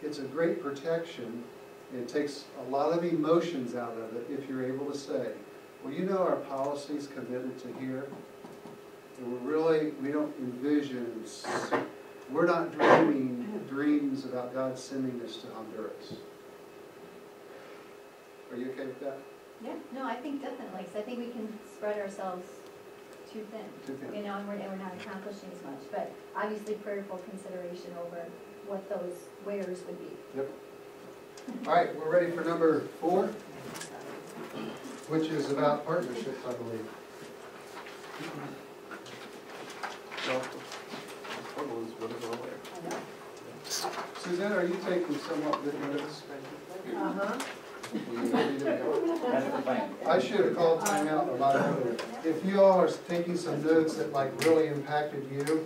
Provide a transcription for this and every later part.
it's a great protection. It takes a lot of emotions out of it if you're able to say, well, you know, our policy's committed to here, and we don't envision, we're not dreaming dreams about God sending us to Honduras. Are you okay with that? Yeah, no, I think definitely, because I think we can spread ourselves too thin. Too thin. You know, and we're not accomplishing as much, but obviously prayerful consideration over what those wheres would be. Yep. All right, we're ready for number 4, which is about partnerships, I believe. Suzanne, are you taking somewhat good notes? Uh-huh. I should have called time out about it. If you all are taking some notes that like really impacted you,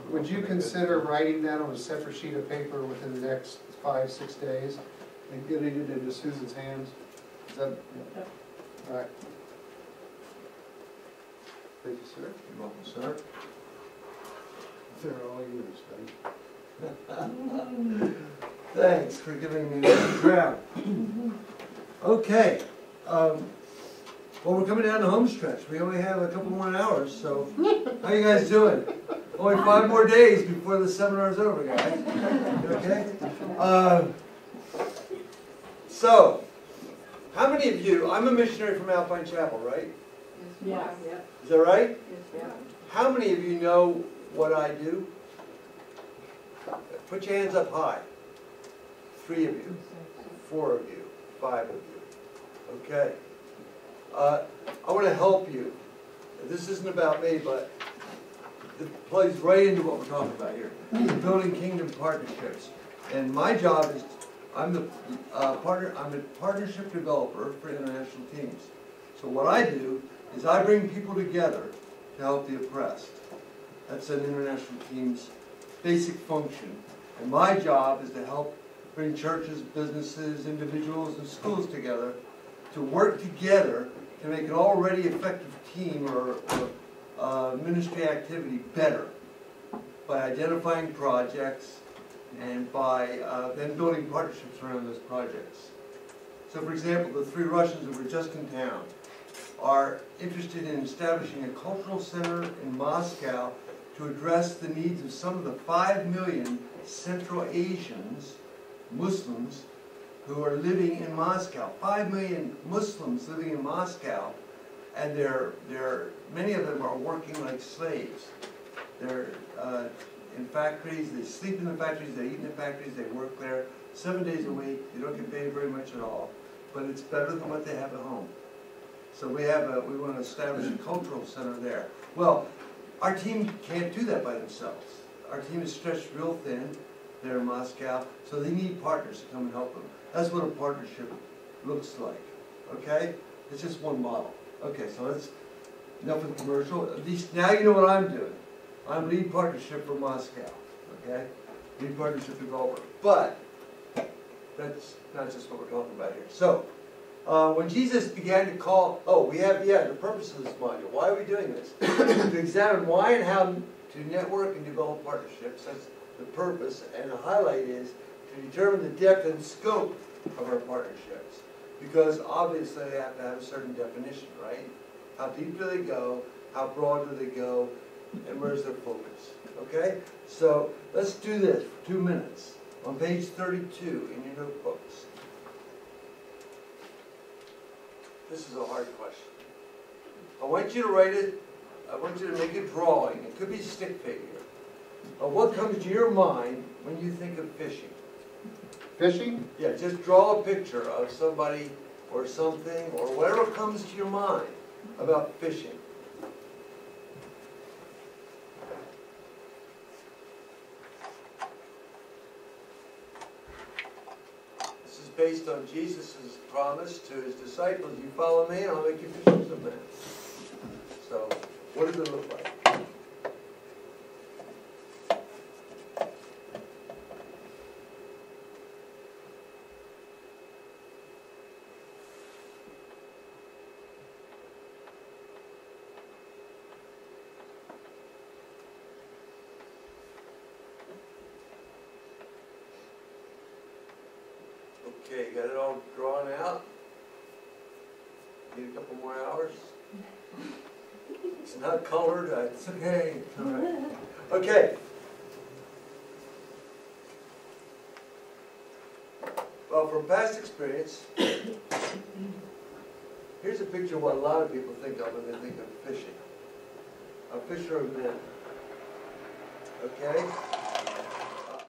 would you consider writing that on a separate sheet of paper within the next 5-6 days and getting it into Susan's hands? Is that, yeah. All right. Thank you, sir. You're welcome, sir. They're all yours, buddy. Thanks for giving me that crowd. Okay. Well, we're coming down the home stretch. We only have a couple more hours, so how you guys doing? Only 5 more days before the seminar's over, guys. Okay? So, how many of you, I'm a missionary from Alpine Chapel, right? Yeah. Is that right? Yeah. How many of you know what I do? Put your hands up high. 3 of you, 4 of you, 5 of you. Okay. I want to help you. This isn't about me, but it plays right into what we're talking about here. Building kingdom partnerships. And my job is, I'm a partnership developer for international teams. So what I do is I bring people together to help the oppressed. That's an international team's basic function. And my job is to help bring churches, businesses, individuals, and schools together to work together to make an already effective team or ministry activity better by identifying projects and by then building partnerships around those projects. So for example, the 3 Russians that were just in town are interested in establishing a cultural center in Moscow to address the needs of some of the 5 million Central Asians, Muslims, who are living in Moscow. 5 million Muslims living in Moscow, and many of them are working like slaves. They're in factories, they sleep in the factories, they eat in the factories, they work there 7 days a week. They don't get paid very much at all, but it's better than what they have at home. So we want to establish a cultural center there. Well, our team can't do that by themselves. Our team is stretched real thin. They're in Moscow, so they need partners to come and help them. That's what a partnership looks like. Okay? It's just one model. Okay, so that's enough of the commercial. At least now you know what I'm doing. I'm lead partnership for Moscow. Okay? Lead partnership developer. But that's not just what we're talking about here. So, when Jesus began to call, the purpose of this module. Why are we doing this? To examine why and how to network and develop partnerships. That's the purpose. And the highlight is to determine the depth and scope of our partnerships. Because obviously they have to have a certain definition, right? How deep do they go? How broad do they go? And where's their focus? Okay? So let's do this for 2 minutes. On page 32 in your notebooks. This is a hard question. I want you to write it. I want you to make a drawing. It could be a stick figure. Of what comes to your mind when you think of fishing? Fishing? Yeah, just draw a picture of somebody or something or whatever comes to your mind about fishing. This is based on Jesus' promise to his disciples. You follow me and I'll make you fishers of men. So, what does it look like? Okay, got it all drawn out? Need a couple more hours? It's not colored, it's okay. All right. Okay. Well, from past experience, here's a picture of what a lot of people think of when they think of fishing. A fisherman. Okay?